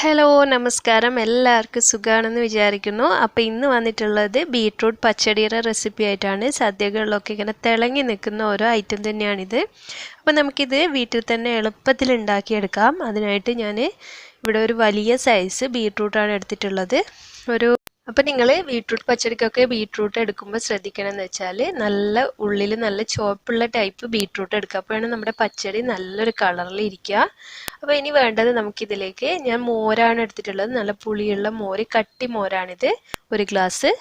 Hello നമസ്കാരം എല്ലാവർക്കും സുഖാണെന്ന് വിചാരിക്കുന്നു. അപ്പോൾ ഇന്ന് വന്നിട്ടുള്ളത് ബീട്രൂട്ട് പച്ചടിയുടെ റെസിപ്പി ആയിട്ടാണ്. സദ്യകളിലൊക്കെ ഇങ്ങനെ തിളങ്ങി നിൽക്കുന്ന ഓരോ ഐറ്റം തന്നെയാണിത്. അപ്പോൾ നമുക്കിത് വീട്ടിൽ തന്നെ എളുപ്പത്തിൽ ഉണ്ടാക്കിയെടുക്കാം. അതിനായിട്ട് ഞാൻ ഇവിടെ ഒരു വലിയ സൈസ് ബീട്രൂട്ടാണ് എടുത്തിട്ടുള്ളത്. അപ്പോൾ നിങ്ങൾ ബീട്രൂട്ട് പച്ചടിക്കൊക്കെ ബീട്രൂട്ട് എടുക്കുമ്പോൾ ശ്രദ്ധിക്കണമെന്ന് വെച്ചാൽ നല്ല ഉള്ളിൽ നല്ല ചുവപ്പുള്ള ടൈപ്പ് ബീട്രൂട്ട് എടുക്കുക. അപ്പോഴാണ് നമ്മുടെ പച്ചടി നല്ലൊരു കളറിൽ ഇരിക്കുക. അപ്പോൾ ഇനി വേണ്ടത് നമുക്കിതിലേക്ക് ഞാൻ മോരാണ് എടുത്തിട്ടുള്ളത്. നല്ല പുളിയുള്ള മോര്, കട്ടി മോരാണിത്, 1 ഗ്ലാസ്.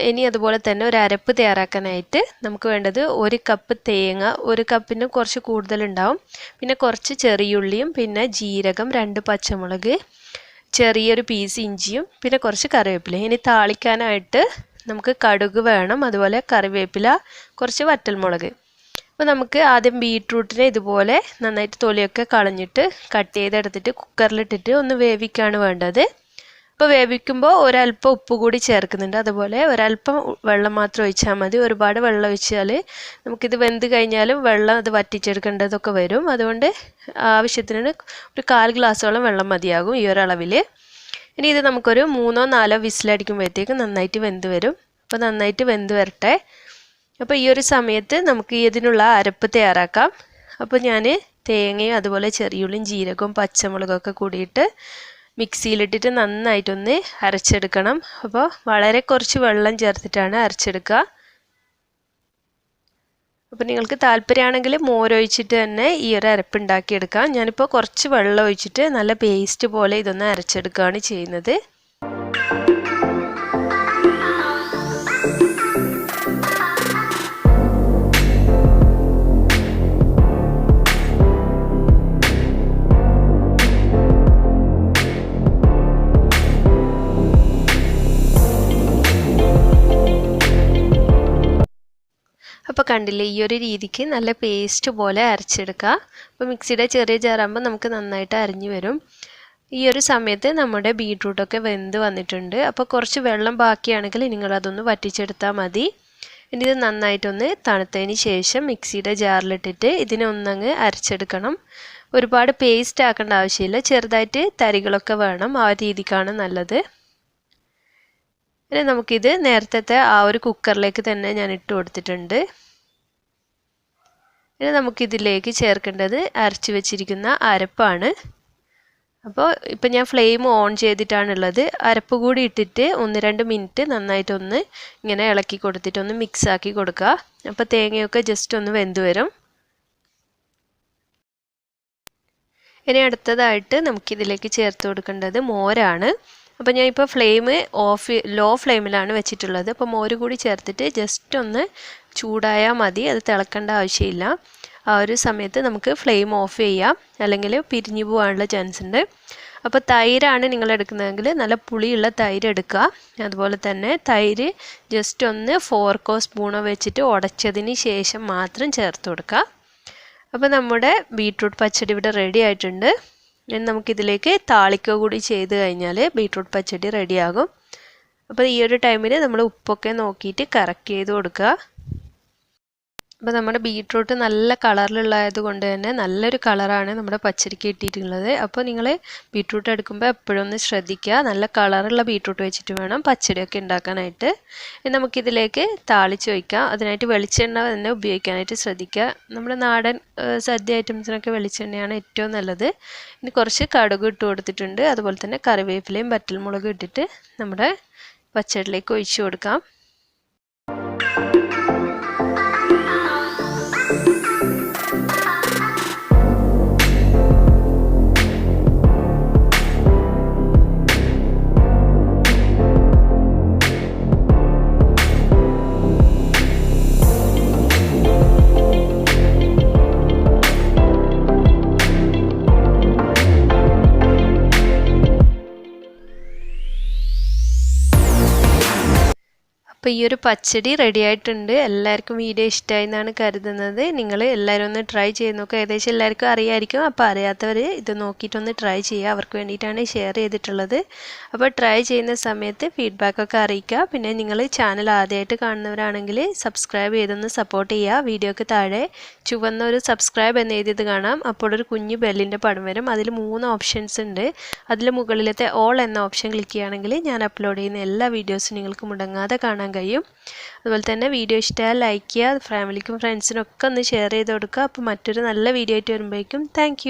ഇനി അതുപോലെ തന്നെ ഒരു അരപ്പ് തയ്യാറാക്കാനായിട്ട് നമുക്ക് വേണ്ടത് 1 കപ്പ് തേങ്ങ, 1 കപ്പിന് കുറച്ച് കൂടുതലുണ്ടാവും. പിന്നെ കുറച്ച് ചെറിയുള്ളിയും പിന്നെ ജീരകം, 2 പച്ചമുളക്, ചെറിയൊരു പീസ് ഇഞ്ചിയും പിന്നെ കുറച്ച് കറിവേപ്പില. ഇനി താളിക്കാനായിട്ട് നമുക്ക് കടുക് വേണം, അതുപോലെ കറിവേപ്പില, കുറച്ച് വറ്റൽമുളക്. അപ്പോൾ നമുക്ക് ആദ്യം ബീട്രൂട്ടിനെ ഇതുപോലെ നന്നായിട്ട് തൊലിയൊക്കെ കളഞ്ഞിട്ട് കട്ട് ചെയ്തെടുത്തിട്ട് കുക്കറിലിട്ടിട്ട് ഒന്ന് വേവിക്കാണ് വേണ്ടത്. അപ്പോൾ വേവിക്കുമ്പോൾ ഒരല്പം ഉപ്പ് കൂടി ചേർക്കുന്നുണ്ട്. അതുപോലെ ഒരല്പം വെള്ളം മാത്രം ഒഴിച്ചാൽ മതി. ഒരുപാട് വെള്ളം ഒഴിച്ചാൽ നമുക്കിത് വെന്ത് കഴിഞ്ഞാലും വെള്ളം അത് വറ്റിച്ചെടുക്കേണ്ടതൊക്കെ വരും. അതുകൊണ്ട് ആവശ്യത്തിന് ഒരു 1/4 ഗ്ലാസ്സോളം വെള്ളം മതിയാകും ഈ ഒരളവിൽ. ഇനി ഇത് നമുക്കൊരു 3-4 വിസിലടിക്കുമ്പോഴത്തേക്ക് നന്നായിട്ട് വെന്ത് വരും. അപ്പോൾ നന്നായിട്ട് വെന്ത് വരട്ടെ. അപ്പോൾ ഈ ഒരു സമയത്ത് നമുക്ക് ഇതിനുള്ള അരപ്പ് തയ്യാറാക്കാം. അപ്പോൾ ഞാൻ തേങ്ങയും അതുപോലെ ചെറിയുള്ളിയും ജീരകവും പച്ചമുളകൊക്കെ കൂടിയിട്ട് മിക്സിയിലിട്ടിട്ട് നന്നായിട്ടൊന്ന് അരച്ചെടുക്കണം. അപ്പോൾ വളരെ കുറച്ച് വെള്ളം ചേർത്തിട്ടാണ് അരച്ചെടുക്കുക. അപ്പോൾ നിങ്ങൾക്ക് താല്പര്യമാണെങ്കിൽ മോരൊഴിച്ചിട്ട് തന്നെ ഈ ഒരു അരപ്പ് ഉണ്ടാക്കിയെടുക്കാം. ഞാനിപ്പോൾ കുറച്ച് വെള്ളം ഒഴിച്ചിട്ട് നല്ല പേസ്റ്റ് പോലെ ഇതൊന്ന് അരച്ചെടുക്കുകയാണ് ചെയ്യുന്നത്. അപ്പോൾ കണ്ടില്ലേ, ഈ ഒരു രീതിക്ക് നല്ല പേസ്റ്റ് പോലെ അരച്ചെടുക്കുക. അപ്പോൾ മിക്സിയുടെ ചെറിയ ജാറാകുമ്പോൾ നമുക്ക് നന്നായിട്ട് അരിഞ്ഞു വരും. ഈ ഒരു സമയത്ത് നമ്മുടെ ബീട്രൂട്ടൊക്കെ വെന്ത് വന്നിട്ടുണ്ട്. അപ്പോൾ കുറച്ച് വെള്ളം ബാക്കിയാണെങ്കിൽ നിങ്ങളതൊന്ന് വറ്റിച്ചെടുത്താൽ മതി. ഇനി ഇത് നന്നായിട്ടൊന്ന് തണുത്തതിന് ശേഷം മിക്സിയുടെ ജാറിലിട്ടിട്ട് ഇതിനെ ഒന്നങ്ങ് അരച്ചെടുക്കണം. ഒരുപാട് പേസ്റ്റ് ആക്കേണ്ട ആവശ്യമില്ല, ചെറുതായിട്ട് തരികളൊക്കെ വേണം, ആ രീതിക്കാണ് നല്ലത്. ഇനി നമുക്കിത് നേരത്തെ ആ ഒരു കുക്കറിലേക്ക് തന്നെ ഞാൻ ഇട്ട് കൊടുത്തിട്ടുണ്ട്. ഇനി നമുക്കിതിലേക്ക് ചേർക്കേണ്ടത് അരച്ച് വെച്ചിരിക്കുന്ന അരപ്പാണ്. അപ്പോൾ ഇപ്പം ഞാൻ ഫ്ലെയിം ഓൺ ചെയ്തിട്ടാണുള്ളത്. അരപ്പ് കൂടി ഇട്ടിട്ട് 1-2 മിനിറ്റ് നന്നായിട്ടൊന്ന് ഇങ്ങനെ ഇളക്കി കൊടുത്തിട്ടൊന്ന് മിക്സ് ആക്കി കൊടുക്കുക. അപ്പോൾ തേങ്ങയൊക്കെ ജസ്റ്റ് ഒന്ന് വെന്ത് വരും. ഇനി അടുത്തതായിട്ട് നമുക്കിതിലേക്ക് ചേർത്ത് കൊടുക്കേണ്ടത് മോരാണ്. അപ്പോൾ ഞാൻ ഇപ്പോൾ ലോ ഫ്ലെയിമിലാണ് വെച്ചിട്ടുള്ളത്. അപ്പോൾ മോര് കൂടി ചേർത്തിട്ട് ജസ്റ്റ് ഒന്ന് ചൂടായാൽ മതി, അത് തിളക്കേണ്ട ആവശ്യമില്ല. ആ ഒരു സമയത്ത് നമുക്ക് ഫ്ലെയിം ഓഫ് ചെയ്യാം, അല്ലെങ്കിൽ പിരിഞ്ഞു പോകാനുള്ള ചാൻസ് ഉണ്ട്. അപ്പോൾ തൈരാണ് നിങ്ങൾ എടുക്കുന്നതെങ്കിൽ നല്ല പുളിയുള്ള തൈര് എടുക്കുക. അതുപോലെ തന്നെ തൈര് ജസ്റ്റ് ഒന്ന് ഫോർക്കോ സ്പൂണോ വെച്ചിട്ട് ഉടച്ചതിന് ശേഷം മാത്രം ചേർത്ത് കൊടുക്കുക. അപ്പോൾ നമ്മുടെ ബീട്രൂട്ട് പച്ചടി ഇവിടെ റെഡി ആയിട്ടുണ്ട്. ഇനി നമുക്കിതിലേക്ക് താളിക്കുക കൂടി ചെയ്ത് കഴിഞ്ഞാൽ ബീട്രൂട്ട് പച്ചടി റെഡിയാകും. അപ്പോൾ ഈ ഒരു ടൈമിൽ നമ്മൾ ഉപ്പൊക്കെ നോക്കിയിട്ട് കറക്റ്റ് ചെയ്ത് കൊടുക്കുക. അപ്പോൾ നമ്മുടെ ബീട്രൂട്ട് നല്ല കളറിലുള്ളത് കൊണ്ട് തന്നെ നല്ലൊരു കളറാണ് നമ്മുടെ പച്ചടിക്ക് കിട്ടിയിട്ടുള്ളത്. അപ്പോൾ നിങ്ങൾ ബീട്രൂട്ട് എടുക്കുമ്പോൾ എപ്പോഴും ഒന്ന് ശ്രദ്ധിക്കുക, നല്ല കളറുള്ള ബീട്രൂട്ട് വെച്ചിട്ട് വേണം പച്ചടിയൊക്കെ ഉണ്ടാക്കാനായിട്ട്. ഇനി നമുക്കിതിലേക്ക് താളിച്ച് വയ്ക്കാം. അതിനായിട്ട് വെളിച്ചെണ്ണ തന്നെ ഉപയോഗിക്കാനായിട്ട് ശ്രദ്ധിക്കുക. നമ്മുടെ നാടൻ സദ്യ ഐറ്റംസിനൊക്കെ വെളിച്ചെണ്ണയാണ് ഏറ്റവും നല്ലത്. ഇനി കുറച്ച് കടുക് ഇട്ട് കൊടുത്തിട്ടുണ്ട്. അതുപോലെ തന്നെ കറിവേപ്പിലയും വറ്റൽമുളകും ഇട്ടിട്ട് നമ്മുടെ പച്ചടിയിലേക്ക് ഒഴിച്ചു കൊടുക്കാം. അപ്പോൾ ഈ ഒരു പച്ചടി റെഡി ആയിട്ടുണ്ട്. എല്ലാവർക്കും വീഡിയോ ഇഷ്ടമായി എന്നാണ് കരുതുന്നത്. നിങ്ങൾ എല്ലാവരും ഒന്ന് ട്രൈ ചെയ്ത് നോക്കുക. ഏകദേശം എല്ലാവർക്കും അറിയായിരിക്കും. അപ്പോൾ അറിയാത്തവർ ഇത് നോക്കിയിട്ടൊന്ന് ട്രൈ ചെയ്യുക. അവർക്ക് വേണ്ടിയിട്ടാണ് ഷെയർ ചെയ്തിട്ടുള്ളത്. അപ്പോൾ ട്രൈ ചെയ്യുന്ന സമയത്ത് ഫീഡ്ബാക്കൊക്കെ അറിയിക്കുക. പിന്നെ നിങ്ങൾ ചാനൽ ആദ്യമായിട്ട് കാണുന്നവരാണെങ്കിൽ സബ്സ്ക്രൈബ് ചെയ്തൊന്ന് സപ്പോർട്ട് ചെയ്യുക. വീഡിയോക്ക് താഴെ ചുവന്ന ഒരു സബ്സ്ക്രൈബ് എന്ന് എഴുതിയത് കാണാം. അപ്പോൾ ഒരു കുഞ്ഞു ബെല്ലിൻ്റെ പടം വരും. അതിൽ 3 ഓപ്ഷൻസ് ഉണ്ട്. അതിൽ മുകളിലത്തെ ഓൾ എന്ന ഓപ്ഷൻ ക്ലിക്ക് ചെയ്യുകയാണെങ്കിൽ ഞാൻ അപ്ലോഡ് ചെയ്യുന്ന എല്ലാ വീഡിയോസും നിങ്ങൾക്ക് മുടങ്ങാതെ കാണാൻ കഴിയും. അതുപോലെ തന്നെ വീഡിയോ ഇഷ്ടമായാൽ ലൈക്ക് ചെയ്യുക. ഫാമിലിക്കും ഫ്രണ്ട്സിനും ഒക്കെ ഒന്ന് ഷെയർ ചെയ്ത് കൊടുക്കുക. അപ്പോൾ മറ്റൊരു നല്ല വീഡിയോ ആയിട്ട് വരുമ്പോഴേക്കും താങ്ക്